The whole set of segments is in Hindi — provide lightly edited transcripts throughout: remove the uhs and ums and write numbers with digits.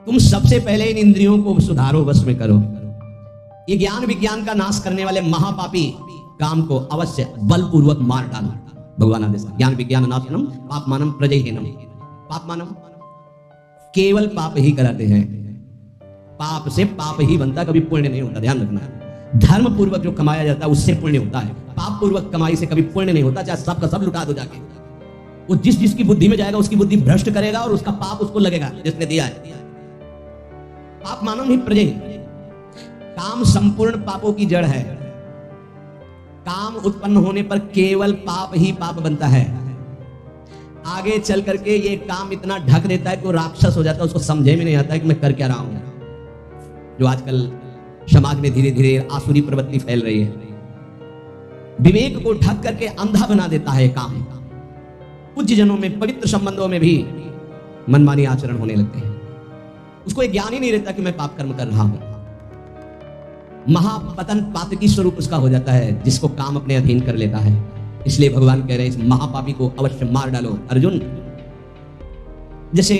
तुम सबसे पहले इन इंद्रियों को सुधारो, वश में करो। ये ज्ञान विज्ञान का नाश करने वाले महापापी काम को अवश्य बलपूर्वक मार डालो। भगवान आदेश, ज्ञान विज्ञान नाशनम पापमानम प्रजहीनम। पापमानम केवल पाप ही कराते हैं, पाप से पाप ही बनता, कभी पुण्य नहीं होता, ध्यान रखना। धर्म पूर्वक जो कमाया जाता है उससे पुण्य होता है, पाप पूर्वक कमाई से कभी पुण्य नहीं होता, चाहे सब का सब लुटा दो जाके। वो जिस जिसकी बुद्धि में जाएगा उसकी बुद्धि भ्रष्ट करेगा और उसका पाप उसको लगेगा जिसने दिया है। पाप मानव ही प्रजय, काम संपूर्ण पापों की जड़ है। काम उत्पन्न होने पर केवल पाप ही पाप बनता है। आगे चल करके ये काम इतना ढक देता है कि वो राक्षस हो जाता है, उसको समझे में नहीं आता है कि मैं कर क्या रहा हूं। जो आजकल समाज में धीरे धीरे आसुरी प्रवृत्ति फैल रही है, विवेक को ढक करके अंधा बना देता है काम। पूज्य जनों में, पवित्र संबंधों में भी मनमानी आचरण होने लगते हैं। उसको एक ज्ञान ही नहीं रहता कि मैं पाप कर्म कर रहा हूं। महापतन पातकी स्वरूप उसका हो जाता है, जिसको काम अपने अधीन कर लेता है। इसलिए भगवान कह रहे हैं इस महापापी को अवश्य मार डालो। अर्जुन, जैसे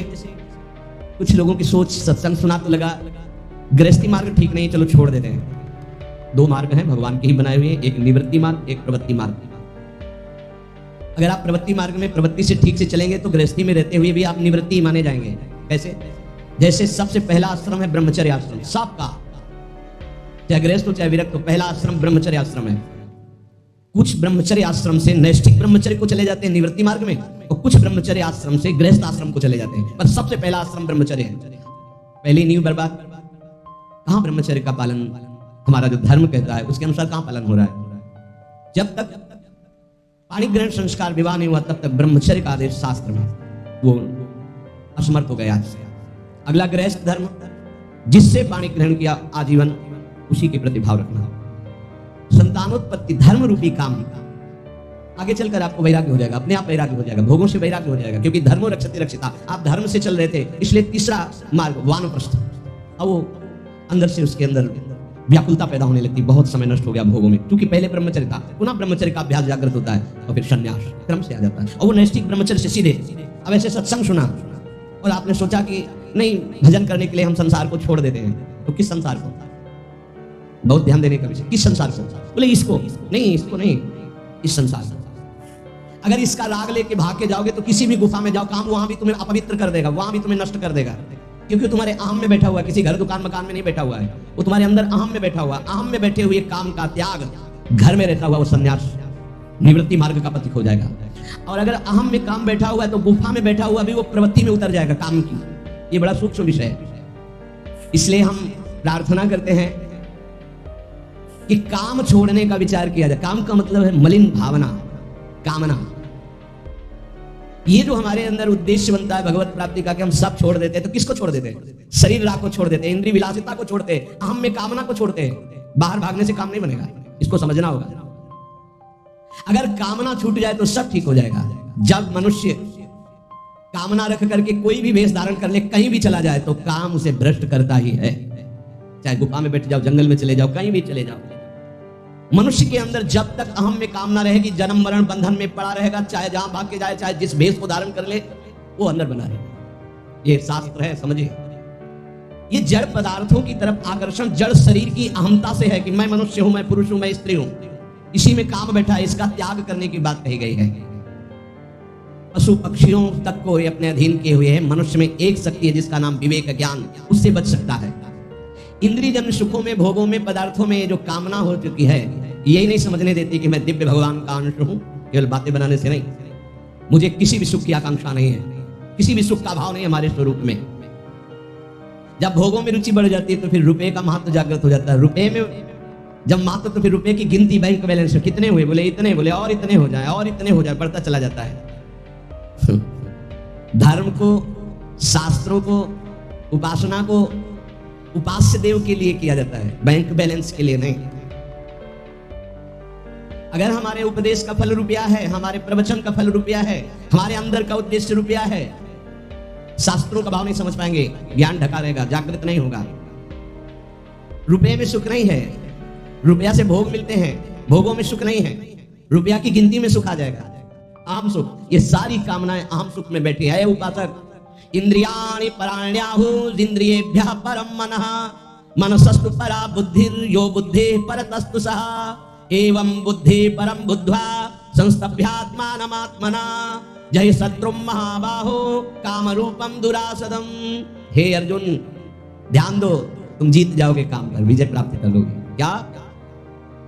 कुछ लोगों की सोच, सत्संग सुना तो लगा गृहस्थी मार्ग ठीक नहीं, चलो छोड़ देते हैं। दो मार्ग हैं भगवान के ही बनाए हुए, एक निवृत्ति मार्ग, एक प्रवृत्ति मार्ग। अगर आप प्रवृत्ति मार्ग में प्रवृत्ति से ठीक से चलेंगे तो गृहस्थी में रहते हुए भी आप निवृत्ति माने जाएंगे। कैसे? जैसे सबसे पहला आश्रम है ब्रह्मचर्य आश्रम, सबका, चाहे गृहस्थ हो चाहे विरक्त हो, पहला आश्रम ब्रह्मचर्य आश्रम है। कुछ ब्रह्मचर्य आश्रम से नैष्ठिक ब्रह्मचर्य को चले जाते हैं निवृत्ति मार्ग में, और कुछ ब्रह्मचर्य आश्रम से गृहस्थ आश्रम को चले जाते हैं, पर सबसे पहला आश्रम ब्रह्मचर्य है। पहली नींव बर्बाद। कहां ब्रह्मचर्य का पालन, हमारा जो धर्म कहता है उसके अनुसार कहां पालन हो रहा है? जब तक पाणी ग्रहण संस्कार विवाह नहीं हुआ तब तक ब्रह्मचर्य का आदेश शास्त्र में वो असमर्थ हो गया। आज से अगला गृहस्थ धर्म, जिससे पाणी ग्रहण किया आजीवन उसी के प्रति भाव रखना। संतानोत्पत्ति धर्म रूपी काम, आगे चलकर आपको वैराग्य हो जाएगा, अपने आप वैराग्य हो जाएगा, भोगों से वैराग्य हो जाएगा, क्योंकि धर्मो रक्षते रक्षिता। आप धर्म से चल रहे थे, इसलिए तीसरा मार्ग वानप्रस्थ। अब वो अंदर से उसके अंदर व्याकुलता पैदा होने लगती, बहुत समय नष्ट हो गया भोगों में, क्योंकि पहले ब्रह्मचर्य था, पुनः ब्रह्मचर्य का अभ्यास जागृत होता है और फिर संन्यास क्रम से आ जाता है, और वो नैष्ठिक ब्रह्मचर्य से सीधे। अब ऐसे सत्संग सुना और आपने सोचा कि नहीं, भजन करने के लिए हम संसार को छोड़ देते हैं, तो किस संसार को? बहुत ध्यान देने का विषय, किस संसार को? बोले इसको नहीं, इसको नहीं, इस संसार को। अगर इसका राग लेके भाग के जाओगे तो किसी भी गुफा में जाओ, काम वहां भी तुम्हें अपवित्र कर देगा, वहां भी तुम्हें नष्ट कर देगा, क्योंकि तुम्हारे अहम में बैठा हुआ है, किसी घर दुकान मकान में नहीं बैठा हुआ है, वो तुम्हारे अंदर अहम में बैठा हुआ। अहम में बैठे हुए काम का त्याग, घर में रहता हुआ वो संन्यास, निवृत्ति मार्ग का पथिक हो जाएगा। और अगर अहम में काम बैठा हुआ है तो गुफा में बैठा हुआ भी वो प्रवृत्ति में उतर जाएगा काम की। ये बड़ा सूक्ष्म विषय है। इसलिए हम प्रार्थना करते हैं कि काम छोड़ने का विचार किया जाए। काम का मतलब है मलिन भावना, कामना। ये जो हमारे अंदर उद्देश्य बनता है भगवत प्राप्ति का कि हम सब छोड़ देते हैं, तो किसको छोड़ देते हैं? शरीर राग को छोड़ देते हैं, इंद्रिय विलासिता को छोड़ते हैं, अहम में कामना को छोड़ते हैं। बाहर भागने से काम नहीं बनेगा, इसको समझना होगा। अगर कामना छूट जाए तो सब ठीक हो जाएगा। जब मनुष्य कामना रख करके कोई भी वेश धारण कर ले, कहीं भी चला जाए, तो काम उसे भ्रष्ट करता ही है। चाहे गुफा में बैठ जाओ, जंगल में चले जाओ, कहीं भी चले जाओ, मनुष्य के अंदर जब तक अहम में कामना रहेगी, जन्म मरण बंधन में पड़ा रहेगा। चाहे जहां भाग के जाए, चाहे जिस भेष को धारण कर ले, वो अंदर बना रहेगा। ये शास्त्र है, समझिए। ये जड़ पदार्थों की तरफ आकर्षण जड़ शरीर की अहमता से है कि मैं मनुष्य हूं, मैं पुरुष हूं, मैं स्त्री हूं, इसी में काम बैठा है। इसका त्याग करने की बात कही गई है। पशु पक्षियों तक को अपने अधीन किए हुए है। मनुष्य में एक शक्ति है जिसका नाम विवेक ज्ञान, उससे बच सकता है। इंद्रिय जन्य सुखों में, भोगों में, पदार्थों में जो कामना हो चुकी है, यही नहीं समझने देती कि मैं दिव्य भगवान का अंश हूं। केवल बातें बनाने से नहीं, मुझे किसी भी सुख की आकांक्षा नहीं है, किसी भी सुख का भाव नहीं हमारे स्वरूप में। जब भोगों में रुचि बढ़ जाती है तो फिर रुपए का महत्व जागृत हो जाता है। रुपए में जब महत्व, तो फिर रुपए की गिनती, बैंक बैलेंस कितने हुए, बोले इतने, बोले और इतने हो जाए, और इतने हो जाए, बढ़ता चला जाता है। धर्म को, शास्त्रों को, उपासना को उपास्य देव के लिए किया जाता है, बैंक बैलेंस के लिए नहीं। अगर हमारे उपदेश का फल रुपया है, हमारे प्रवचन का फल रुपया है, हमारे अंदर का उद्देश्य रुपया है, शास्त्रों का भाव नहीं समझ पाएंगे, ज्ञान ढका रहेगा, जागृत नहीं होगा। रुपये में सुख नहीं है, रुपया से भोग मिलते हैं, भोगों में सुख नहीं है, रुपया की गिनती में सुख आ जाएगा, अहम सुख। ये सारी कामनाएं अहम सुख में बैठी है। उपासक, इंद्रियाणि पराण्याहुरिन्द्रियेभ्यः परं मनः मनसस्तु परा बुद्धिर्यो बुद्धिः परतस्तु सः एवं बुद्धि परं बुद्ध्वा संस्तभ्यात्मानमात्मना जय शत्रुं महाबाहो कामरूपम दुरासदम। हे अर्जुन ध्यान दो, तुम जीत जाओगे काम पर, विजय प्राप्त कर लोगे। क्या?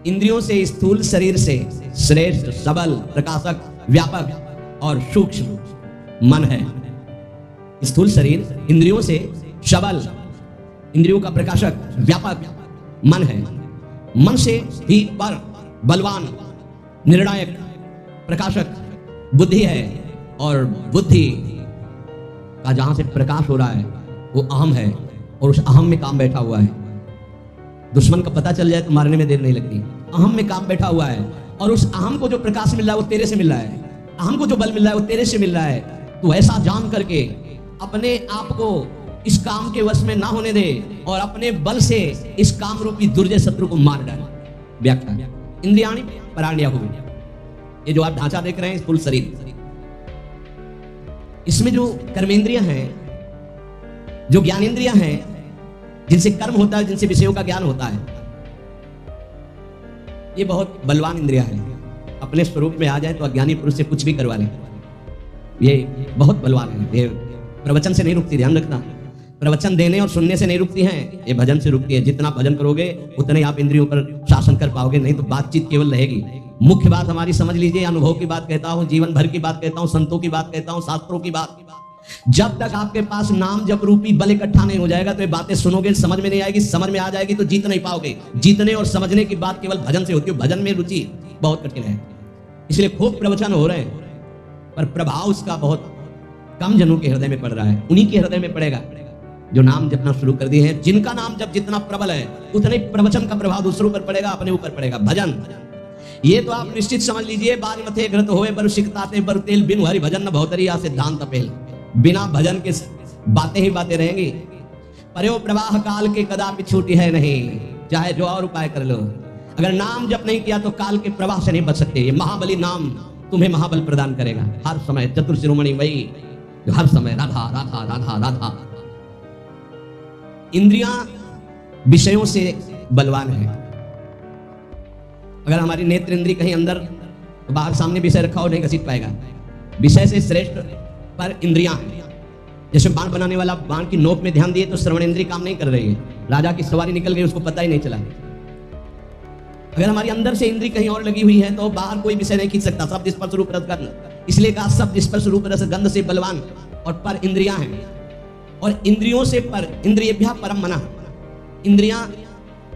इंद्रियों से स्थूल शरीर से श्रेष्ठ सबल प्रकाशक व्यापक और सूक्ष्म मन है। स्थूल शरीर इंद्रियों से सबल, इंद्रियों का प्रकाशक व्यापक मन है। मन से ही पर बलवान निर्णायक प्रकाशक बुद्धि है, और बुद्धि का जहां से प्रकाश हो रहा है वो अहम है, और उस अहम में काम बैठा हुआ है। दुश्मन का पता चल जाए तो मारने में देर नहीं लगती। अहम में काम बैठा हुआ है, और उस अहम को जो प्रकाश मिल रहा है वो तेरे से मिल रहा है, अहम को जो बल मिल रहा है वो तेरे से मिल रहा है। तो ऐसा जान करके अपने आप को इस काम के वश में ना होने दे, और अपने बल से इस काम रूपी दुर्जय शत्रु को मार डाल। व्याख्या इंद्रियाणि पराण्याहुः, ये जो आप ढांचा देख रहे हैं स्थूल शरीर, इसमें जो कर्मेंद्रियां हैं, जो ज्ञानेंद्रियां हैं, जिनसे कर्म होता है, जिनसे विषयों का ज्ञान होता है, ये बहुत बलवान इंद्रियां हैं। अपने स्वरूप में आ जाए तो अज्ञानी पुरुष से कुछ भी करवा ले, ये बहुत बलवान है। ये प्रवचन से नहीं रुकती, ध्यान रखना। प्रवचन देने और सुनने से नहीं रुकती हैं, ये भजन से रुकती है। जितना भजन करोगे उतने आप इंद्रियों पर शासन कर पाओगे, नहीं तो बातचीत केवल रहेगी। मुख्य बात हमारी समझ लीजिए, अनुभव की बात कहता हूं, जीवन भर की बात कहता हूं, संतों की बात कहता हूं, शास्त्रों की बात। जब तक आपके पास नाम जप रूपी बल इकट्ठा नहीं हो जाएगा तो ये बातें सुनोगे, समझ में नहीं आएगी। समझ में आ जाएगी तो जीत नहीं पाओगे। जीतने और समझने की बात केवल भजन से होती है। भजन में रुचि बहुत कठिन है, इसलिए खूब प्रवचन हो रहे हैं, पर प्रभाव उसका बहुत कम जनों के हृदय में पड़ रहा है। उन्हीं के हृदय में पड़ेगा जो नाम जपना शुरू कर दिए हैं। जिनका नाम जप जितना प्रबल है उतने प्रवचन का प्रभाव दूसरों पर पड़ेगा, अपने ऊपर पड़ेगा। भजन ये तो आप निश्चित समझ लीजिए। बार मथे घृत होए बर सिकताते बर तेल, बिन हरि भजन न भौतरिया सिद्धांत अपेल। बिना भजन के बातें ही बातें रहेंगी। पर्यो प्रवाह काल के कदापि छूटी है नहीं, चाहे जो और उपाय कर लो। अगर नाम जप नहीं किया तो काल के प्रवाह से नहीं बच सकते। ये महाबली नाम तुम्हें महाबल प्रदान करेगा हर समय। चतुर शिरोमणि वही जो हर समय राधा राधा राधा राधा। इंद्रियां विषयों से बलवान है। अगर हमारी नेत्र इंद्री कहीं अंदर तो बाहर सामने विषय रखा हो नहीं घसीट पाएगा। विषय से श्रेष्ठ पर इंद्रियां हैं। जैसे बाण बनाने वाला बाण की नोक में ध्यान दिए तो श्रवण इंद्री काम नहीं कर रही है। राजा की सवारी निकल गई, उसको पता ही नहीं चला। अगर हमारी अंदर से इंद्री कहीं और लगी हुई है तो बाहर कोई विषय नहीं खींच सकता। शब्द स्पर्श रूप रस गंध, इसलिए कहा शब्द स्पर्श रूप रस गंध से बलवान और पर इंद्रियां हैं। और इंद्रियों से पर, इंद्रियेभ्यः परम मनः। इंद्रियां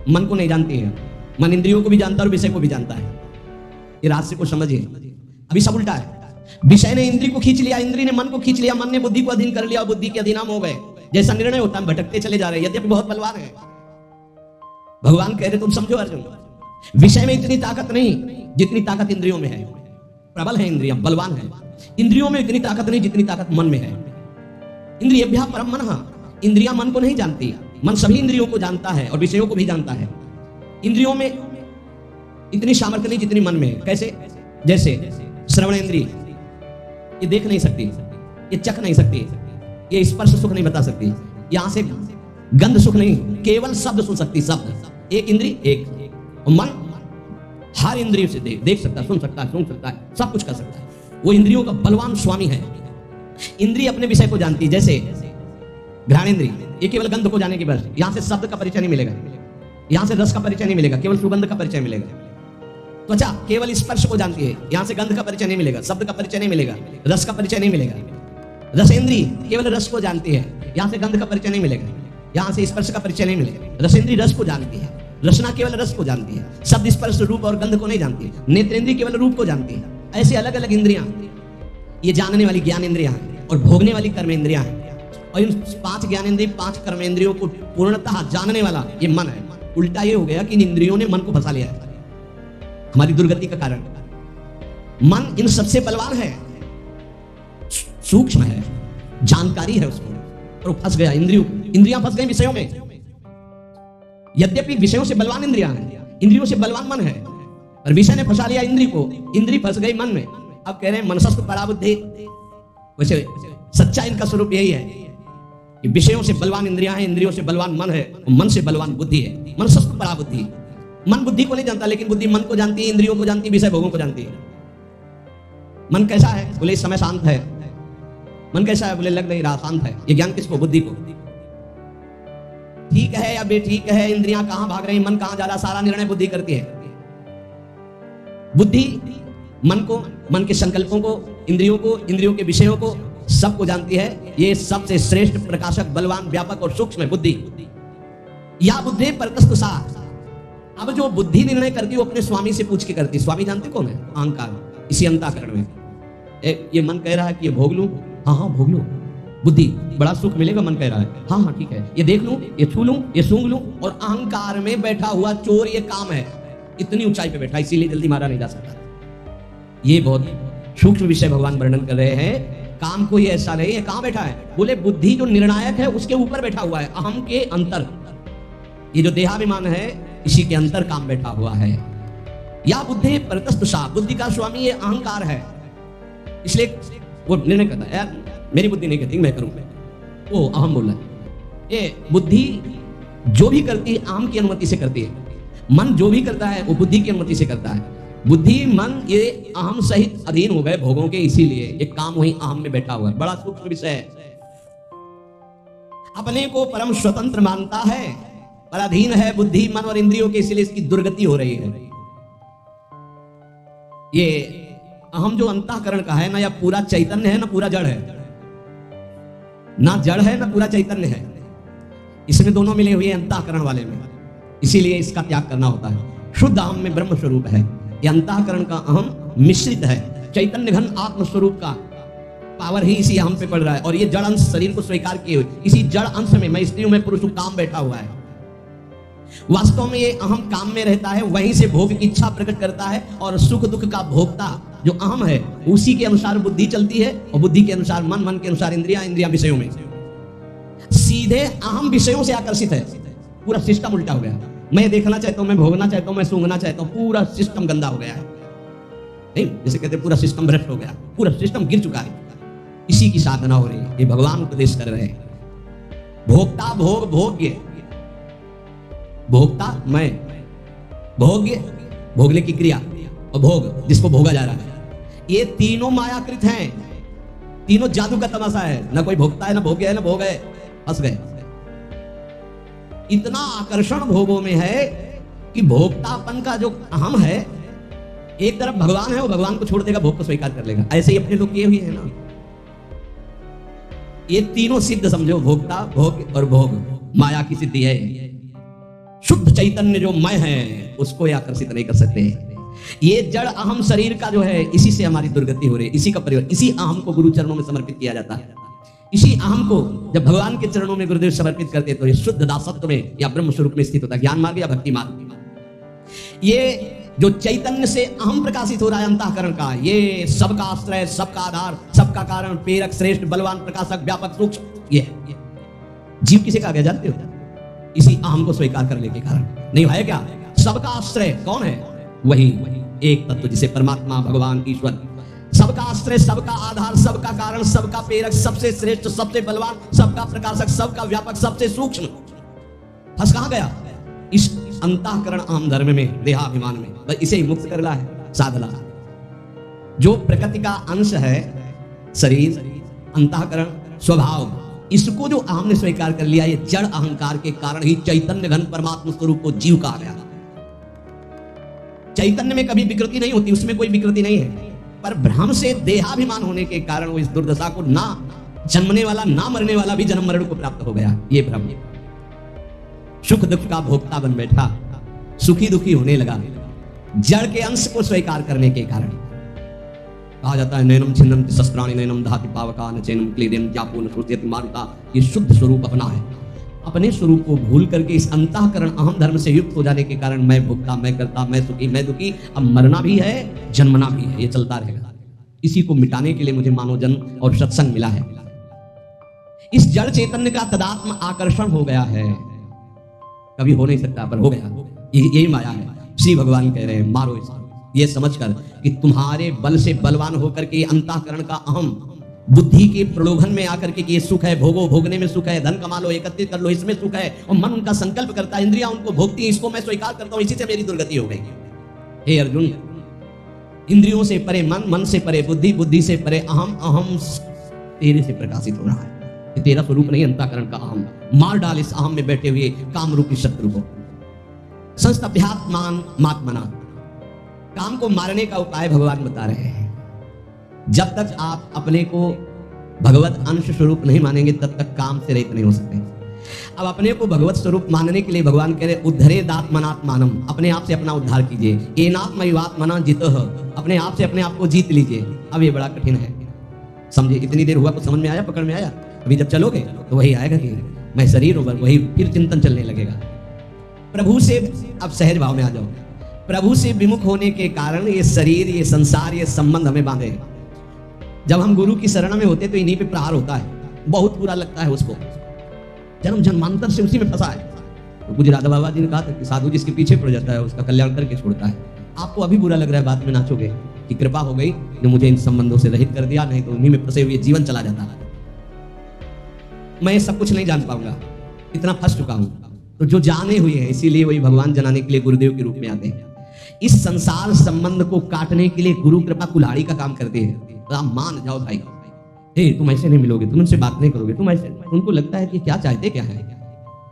मन को नहीं जानती हैं, मन इंद्रियों को भी जानता है और विषय को भी जानता है। ये रहस्य को समझिए। अभी सब उल्टा है। विषय ने इंद्री को खींच लिया, इंद्री ने मन को खींच लिया, मन ने बुद्धि को अधीन कर लिया और बुद्धि के अधीनाम हो गए। जैसा निर्णय होता है भटकते चले जा रहे हैं, यद्यपि बहुत बलवान है। भगवान कह रहे तुम समझो अर्जुन, विषय में इतनी ताकत नहीं जितनी ताकत इंद्रियों में है। प्रबल है इंद्रियां, बलवान है। इंद्रियों में इतनी ताकत नहीं जितनी ताकत मन में है। इंद्रियेभ्यः परम मनः। इंद्रियां मन को नहीं जानती, मन सभी इंद्रियों को जानता है और विषयों को भी जानता है। इंद्रियों में इतनी सामर्थ्य नहीं जितनी मन में है। कैसे? जैसे श्रवण इंद्रिय, ये देख नहीं सकती, ये चख नहीं सकती, ये स्पर्श सुख नहीं बता सकती, यहां से गंध सुख नहीं, केवल शब्द सुन सकती। शब्द एक इंद्रिय एक, और मन हर इंद्रियों से देख सकता है, सुन सकता है, सुन सकता है, सब कुछ कर सकता है। वो इंद्रियों का बलवान स्वामी है। इंद्रिय अपने विषय को जानती है। जैसे घ्राणेंद्रिय, ये केवल गंध को जाने की बस, यहां से शब्द का परिचय नहीं मिलेगा, यहां से रस का परिचय नहीं मिलेगा, केवल सुगंध का परिचय मिलेगा। त्वचा केवल स्पर्श को जानती है, यहां से गंध का परिचय नहीं मिलेगा, शब्द का परिचय नहीं मिलेगा, रस का परिचय नहीं मिलेगा। रसेंद्रिय केवल रस को जानती है, यहां से गंध का परिचय नहीं मिलेगा, यहां से स्पर्श का परिचय नहीं मिलेगा। रसेंद्रिय रस को जानती है, रसना केवल रस को जानती है, शब्द स्पर्श रूप और गंध को नहीं जानती है। नेत्रेंद्रिय केवल रूप को जानती है। ऐसे अलग अलग इंद्रियां, ये जानने वाली ज्ञान इंद्रियां हैं और भोगने वाली कर्म इंद्रियां हैं। और इन 5 ज्ञानेंद्रिय 5 कर्मेंद्रियों को पूर्णतः जानने वाला ये मन है। उल्टा ये हो गया कि इन इंद्रियों ने मन को फंसा लिया है, हमारी दुर्गति का कारण। मन इन सबसे बलवान है, सूक्ष्म है, जानकारी है उसको, और वो फंस गया। इंद्रियां फंस गई विषयों में। यद्यपि विषयों से बलवान इंद्रियां हैं, इंद्रियों से बलवान मन है, और विषय ने फंसा लिया इंद्री को, इंद्री फंस गई मन में। अब कह रहे हैं मनसस्तु परा बुद्धि। वैसे सच्चा इनका स्वरूप यही है कि विषयों से बलवान इंद्रियां हैं, इंद्रियों से बलवान मन है, और मन से बलवान बुद्धि है। मन शस्त्र परा बुद्धि। मन बुद्धि को नहीं जानता, लेकिन बुद्धि मन को जानती है, इंद्रियों को जानती है, विषय भोगों को जानती है। मन कैसा है? बोले इस समय शांत है। मन कैसा है? बोले लग नहीं रहा शांत है। ये ज्ञान किसको? बुद्धि को। ठीक है या बेठीक है, इंद्रियां कहां भाग रही, मन कहां जा रहा, सारा निर्णय बुद्धि करती है। बुद्धि मन को, मन के संकल्पों को, इंद्रियों को, इंद्रियों के विषयों को, सबको जानती है। ये सबसे श्रेष्ठ प्रकाशक, बलवान, व्यापक और सूक्ष्म है बुद्धि। या बुद्धि परतस्तु सा। अब जो बुद्धि निर्णय करती है वो अपने स्वामी से पूछ के करती है। स्वामी जानते कौन है? अहंकार। इसी अंतःकरण में ये मन कह रहा है कि ये भोग लूं, हाँ हाँ भोग लो। बुद्धि बड़ा सुख मिलेगा, मन कह रहा है हाँ हाँ ठीक है, ये देख लूं, ये छू लूं, ये सूंघ लूं। और अहंकार में बैठा हुआ चोर ये काम है, इतनी ऊंचाई पे बैठा, इसीलिए जल्दी मारा नहीं जा सकता। ये बहुत सूक्ष्म विषय भगवान वर्णन कर रहे हैं। काम कोई ऐसा नहीं है। कहां बैठा है? बोले बुद्धि जो निर्णायक है उसके ऊपर बैठा हुआ है, अहम के अंतर। ये जो देहाभिमान है इसी के अंतर काम बैठा हुआ है। या बुद्धि परतस्तु सा। बुद्धि का स्वामी ये अहंकार है, इसलिए वो निर्णय करता है यार मेरी बुद्धि नहीं कहती, मैं करूंगा। वो अहम बोल रहा है। ये बुद्धि जो भी करती है अहम की अनुमति से करती है। मन जो भी करता है वो बुद्धि की अनुमति से करता है। बुद्धि मन ये अहम सहित अधीन हो गए भोगों के, इसीलिए ये काम वही अहम में बैठा हुआ है। बड़ा सूक्ष्म विषय है। अपने को परम स्वतंत्र मानता है पर अधीन है बुद्धि, मन और इंद्रियों के, इसीलिए इसकी दुर्गति हो रही है। ये अहम जो अंतःकरण का है ना, या पूरा चैतन्य है ना पूरा जड़ है, ना जड़ है ना पूरा चैतन्य है। इसमें दोनों मिले हुए अंतःकरण वाले में, इसीलिए इसका त्याग करना होता है। शुद्ध अहम में ब्रह्म स्वरूप है, ये अंतःकरण का अहम मिश्रित है। चैतन्य घन आत्म स्वरूप का पावर ही इसी अहम पे पड़ रहा है। और ये जड़ अंश शरीर को स्वीकार किए हुए, इसी जड़ अंश में मैं स्त्री हूं, मैं पुरुष हूं, काम बैठा हुआ है। वास्तव में ये अहम काम में रहता है, वहीं से भोग की इच्छा प्रकट करता है। और सुख दुख का भोक्ता जो अहम है उसी के अनुसार बुद्धि चलती है, और बुद्धि के अनुसार मन, मन के अनुसार इंद्रियां, इंद्रियां विषयों में। सीधे अहम विषयों से आकर्षित है। पूरा सिस्टम उल्टा हो गया। मैं देखना चाहता हूं, मैं भोगना चाहता हूं, मैं सूंघना चाहता हूं, पूरा सिस्टम गंदा हो गया है। नहीं, जैसे कहते पूरा सिस्टम भ्रष्ट हो गया, पूरा सिस्टम गिर चुका है। इसी की साधना हो रही है। ये भगवान उपदेश कर रहे हैं। भोक्ता भोग भोग्य, भोक्ता मैं, भोग्य भोगने की क्रिया, और भोग जिसको भोगा जा रहा है। ये तीनों मायाकृत हैं, तीनों जादू का तमाशा है। ना कोई भोगता है, ना भोग्य है, ना भोग है, फंस गए। इतना आकर्षण भोगों में है कि भोक्तापन का जो अहम है, एक तरफ भगवान है, वो भगवान को छोड़ देगा, भोग को स्वीकार कर लेगा। ऐसे ही अपने लोग किए हुए हैं ना। ये तीनों सिद्ध समझो, भोक्ता, भोग और भोग माया की सिद्धि है। शुद्ध चैतन्य जो मैं है उसको आकर्षित नहीं कर सकते। ये जड़ अहम शरीर का जो है, इसी से हमारी दुर्गति हो रही है। इसी का परिवर्तन, इसी अहम को गुरु चरणों में समर्पित किया जाता है। इसी अहम को जब भगवान के चरणों में गुरुदेव समर्पित करते हैं तो ये शुद्ध दासत्व में या ब्रह्म स्वरूप में स्थित होता है। ज्ञान मार्ग या भक्ति मार्ग। ये जो चैतन्य से अहम प्रकाशित हो रहा है अंतःकरण का, ये सबका आश्रय, सबका आधार, सबका कारण, प्रेरक, श्रेष्ठ, बलवान, प्रकाशक, व्यापक, सूक्ष्म, ये जीव किसे कहा गया जानते हो? इसी अहम को स्वीकार करने के कारण। नहीं भाई क्या? सबका आश्रय कौन है? वही एक तत्व जिसे परमात्मा, भगवान, ईश्वर। सबका आश्रय, सबका आधार, सबका कारण, सबका प्रेरक, सबसे श्रेष्ठ, सबसे बलवान, सबका प्रकाशक, सबका व्यापक, सबसे सूक्ष्म। फंस कहां गया? इस अंतःकरण अहम धर्म में, देहाभिमान में। बस इसे ही मुक्त करना है साधना। जो प्रकृति का अंश है, शरीर, अंतःकरण, स्वभाव, इसको जो अहम ने स्वीकार कर लिया, ये जड़ अहंकार के कारण ही चैतन्य घन परमात्मा स्वरूप को जीव कहा गया। चैतन्य में कभी विकृति नहीं होती, उसमें कोई विकृति नहीं है। पर भ्रम से देहाभिमान होने के कारण वो इस दुर्दशा को, ना जन्मने वाला ना मरने वाला भी जन्म मरण को प्राप्त हो गया। ये भ्रम, सुख दुख का भोक्ता बन बैठा, सुखी दुखी होने लगा, जड़ के अंश को स्वीकार करने के कारण। कहा जाता है नैनम छिन्नम शस्त्राणि नैनम दहाति पावका न चैनम क्लीदेम जापून श्रुत्यति मारुता। ये शुद्ध स्वरूप अपना है। अपने स्वरूप को भूल करके इस अंतःकरण अहम धर्म से युक्त हो जाने के कारण मैं भुगता, मैं करता, मैं सुखी, मैं दुखी, अब मरना भी है, जन्मना भी है, ये चलता रहेगा। इसी को मिटाने के लिए मुझे मानव जन्म और सत्संग मिला है। इस जड़ चैतन्य का तदात्म आकर्षण हो गया है, कभी हो नहीं सकता पर हो गया। यही माया है। श्री भगवान कह रहे हैं मारो इसको, ये समझकर कि तुम्हारे बल से बलवान होकर के अंतःकरण का अहम बुद्धि के प्रलोभन में आकर के कि ये सुख है, भोगो, भोगने में सुख है, धन कमा लो, एकत्रित कर लो, इसमें सुख है, और मन उनका संकल्प करता है, इंद्रियां उनको भोगती हैं, इसको मैं स्वीकार करता हूं, इसी से मेरी दुर्गति हो गई। हे अर्जुन, इंद्रियों से परे मन, मन से परे बुद्धि, बुद्धि से परे अहम, अहम तेरे से प्रकाशित हो रहा है। ये तेरा स्वरूप नहीं, अंतःकरण का अहम। मार डाल इस अहम में बैठे हुए काम रूपी शत्रु को। संस्तभ्यात्मान मात्मना, काम को मारने का उपाय भगवान बता रहे हैं। जब तक आप अपने को भगवत अंश स्वरूप नहीं मानेंगे तब तक काम से रहित नहीं हो सकते। अब अपने को भगवत स्वरूप मानने के लिए भगवान कह रहे उद्धरेदात्मनात्मानम, अपने आप से अपना उद्धार कीजिए। एनात्मैवात्मना जितः, अपने आप से अपने आप को जीत लीजिए। अब ये बड़ा कठिन है, समझिए। इतनी देर हुआ कुछ समझ में आया, पकड़ में आया? अभी जब चलोगे तो वही आएगा कि मैं शरीर हूं, वही फिर चिंतन चलने लगेगा। प्रभु से अब सहज भाव में आ जाओ। प्रभु से विमुख होने के कारण ये शरीर, ये संसार, ये संबंध हमें बांधे। जब हम गुरु की शरण में होते तो इन्हीं पे प्रहार होता है, बहुत बुरा लगता है उसको, जन्म जन्मांतर से उसी में फंसा है। तो कुछ राधा बाबा जी ने कहा था कि साधु जिसके पीछे पड़ जाता है उसका कल्याण करके छोड़ता है। आपको अभी बुरा लग रहा है, बाद में नाचोगे कि कृपा हो गई जो मुझे इन संबंधों से रहित कर दिया, नहीं तो उन्हीं में फंसे हुए जीवन चला जाता है। मैं सब कुछ नहीं जान पाऊंगा, इतना फंस चुका हूं। तो जो जाने हुए हैं, इसीलिए वही भगवान जनाने के लिए गुरुदेव के रूप में आते हैं। इस संसार संबंध को काटने के लिए गुरु कृपा कुल्हाड़ी का काम करते हैं। तो आप मान जाओ भाई, हे तुम ऐसे नहीं मिलोगे, तुम उनसे बात नहीं करोगे, तुम ऐसे। उनको लगता है कि क्या चाहते, क्या है,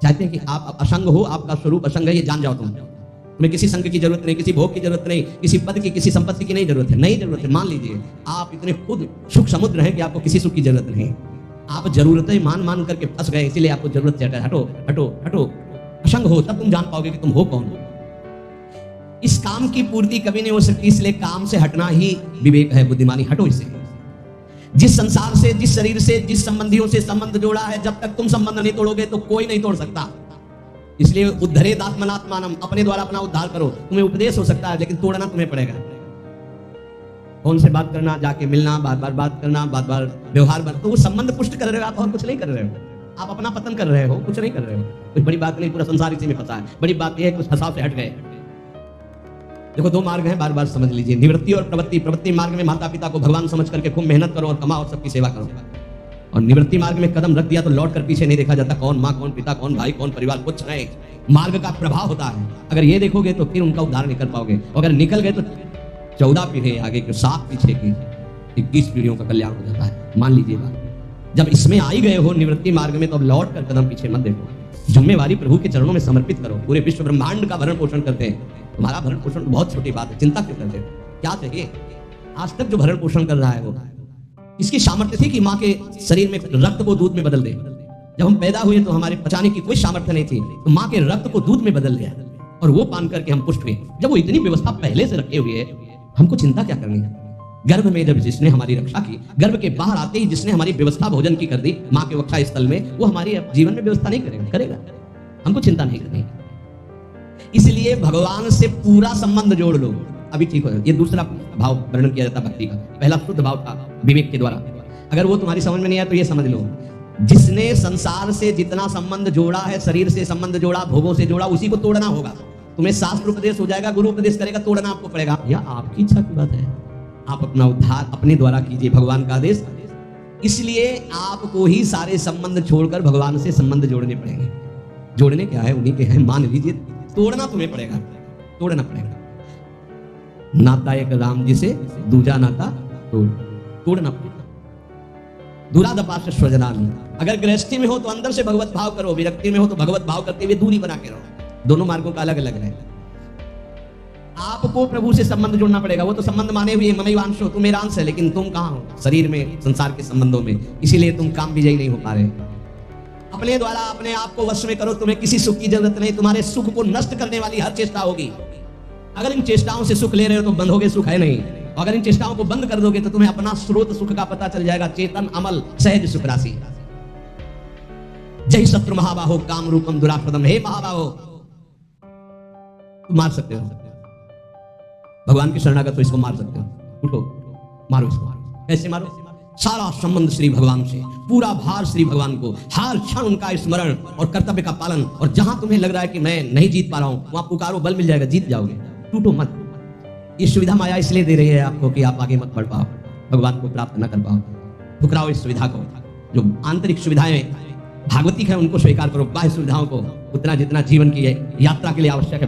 चाहते हैं कि आप असंग हो, आपका स्वरूप असंग है, ये जान जाओ। तुम्हें किसी संग की जरूरत नहीं, किसी भोग की जरूरत नहीं, किसी पद की, किसी संपत्ति की नहीं जरूरत है, नहीं जरूरत है। मान लीजिए आप इतने खुद सुख समुद्र हैं कि आपको किसी सुख की जरूरत नहीं। आप जरूरतें मान मान करके फंस गए, इसीलिए आपको जरूरत से हटो हटो हटो। असंग हो तब तुम जान पाओगे कि तुम हो कौन। इस काम की पूर्ति कभी नहीं हो सकती, इसलिए काम से हटना ही विवेक है, बुद्धिमानी। हटो इससे। जिस संसार से, जिस शरीर से, जिस संबंधियों से संबंध जोड़ा है, जब तक तुम संबंध नहीं तोड़ोगे तो कोई नहीं तोड़ सकता। इसलिए उद्धरेदात्मनात्मानम, अपने द्वारा अपना उद्धार करो। तुम्हें उपदेश हो सकता है लेकिन तोड़ना तुम्हें पड़ेगा। कौन से बात करना, जाके मिलना, बार बार बात करना, बार बार व्यवहार बन, तो वो संबंध पुष्ट कर रहे हो आप, और कुछ नहीं कर रहे हो। आप अपना पतन कर रहे हो, कुछ नहीं कर रहे हो। कुछ बड़ी बात नहीं, पूरा संसार इसी में फंसा है। बड़ी बात यह है कि उस फंसाव से हट गए। देखो दो मार्ग हैं, बार बार समझ लीजिए, निवृत्ति और प्रवृत्ति। प्रवृत्ति मार्ग में माता पिता को भगवान समझ करके खूब मेहनत करो और कमाओ और सबकी सेवा करो। और निवृत्ति मार्ग में कदम रख दिया तो लौट कर पीछे नहीं देखा जाता, कौन माँ, कौन पिता, कौन भाई, कौन परिवार, कुछ नहीं। मार्ग का प्रभाव होता है। अगर ये देखोगे तो फिर उनका उद्धार निकल पाओगे। अगर निकल गए तो 14 पीढ़ी आगे के, 7 पीछे की, 21 पीढ़ियों का कल्याण हो जाता है। मान लीजिएगा, जब इसमें आई गए हो निवृत्ति मार्ग में, तो अब लौट कर कदम पीछे मत देखो। जिम्मेवारी प्रभु के चरणों में समर्पित करो। पूरे विश्व ब्रह्मांड का भरण पोषण करते हैं, तुम्हारा भरण पोषण तो बहुत छोटी बात है, चिंता क्यों करते हो? क्या चाहिए? आज तक जो भरण पोषण कर रहा है वो, इसकी सामर्थ्य थी कि माँ के शरीर में रक्त को दूध में बदल दे। जब हम पैदा हुए तो हमारे पचाने की कोई सामर्थ्य नहीं थी, तो माँ के रक्त को दूध में बदल दिया और वो पान करके हम पुष्ट हुए। जब वो इतनी व्यवस्था पहले से रखे हुए है, हमको चिंता क्या करनी है? गर्भ में जब जिसने हमारी रक्षा की, गर्भ के बाहर आते ही जिसने हमारी व्यवस्था भोजन की कर दी माँ के वक्षा स्थल में, वो हमारी जीवन में व्यवस्था नहीं करेगा, करेगा। हमको चिंता नहीं करनी। इसलिए भगवान से पूरा संबंध जोड़ लो, अभी ठीक हो। ये दूसरा भाव वर्णन किया जाता भक्ति का। पहला शुद्ध भाव था विवेक के द्वारा। अगर वो तुम्हारी समझ में नहीं आया तो ये समझ लो, जिसने संसार से जितना संबंध जोड़ा है, शरीर से संबंध जोड़ा, भोगों से जोड़ा, उसी को तोड़ना होगा। तुम्हें शास्त्र उपदेश हो जाएगा, गुरु उपदेश करेगा, तोड़ना आपको पड़ेगा। यह आपकी इच्छा की बात है। आप अपना उद्धार अपने द्वारा कीजिए, भगवान का आदेश। इसलिए आपको ही सारे संबंध छोड़कर भगवान से संबंध जोड़ने पड़ेंगे। जोड़ने क्या है, उन्हीं के हैं, मान लीजिए। तोड़ना तुम्हें पड़ेगा, तोड़ना पड़ेगा। नाता एक राम जी से, दूजा नाता तोड़ना पड़ेगा। दूरादपाश स्वजनान। अगर गृहस्थी में हो तो अंदर से भगवत भाव करो, विरक्ति में हो तो भगवत भाव करते हुए दूरी बना के रहो। दोनों मार्गों का अलग अलग है। आपको प्रभु से संबंध जोड़ना पड़ेगा। वो तो संबंध माने हुए, ममैवांशो, तुम मेरा अंश है, लेकिन तुम कहाँ हो? शरीर में, संसार के संबंधों में। इसीलिए तुम काम विजयी नहीं हो पा रहे। अपने द्वारा अपने आप को वश में करो। तुम्हें किसी सुख की जरूरत नहीं। तुम्हारे सुख को नष्ट करने वाली हर चेष्टा होगी। अगर इन चेष्टाओं से सुख ले रहे हो तो बंधोगे, सुख है नहीं। अगर इन चेष्टाओं को बंद कर दोगे तो तुम्हें अपना स्रोत सुख का पता चल जाएगा। चेतन अमल सहज सुख राशि। जय शत्रु महाबाहो काम रूपम दुरापदम। हे महाबाहो, तुम मार सकते हो भगवान की शरणागत हो, इसको मार सकते हो। उठो, मारो इसको। कैसे मारो? सारा संबंध श्री भगवान से, पूरा भार श्री भगवान को, हर क्षण उनका स्मरण और कर्तव्य का पालन। और जहां तुम्हें लग रहा है कि मैं नहीं जीत पा रहा हूं, वहां पुकारो, बल मिल जाएगा, जीत जाओगे। टूटो मत। ये सुविधा माया इसलिए दे रही है आपको कि आप आगे मत बढ़ पाओ, भगवान को प्राप्त न कर पाओ। ठुकराओ इस सुविधा को। जो आंतरिक सुविधाएं भागवतिक है उनको स्वीकार करो, बाह्य सुविधाओं को उतना जितना जीवन की यात्रा के लिए आवश्यक है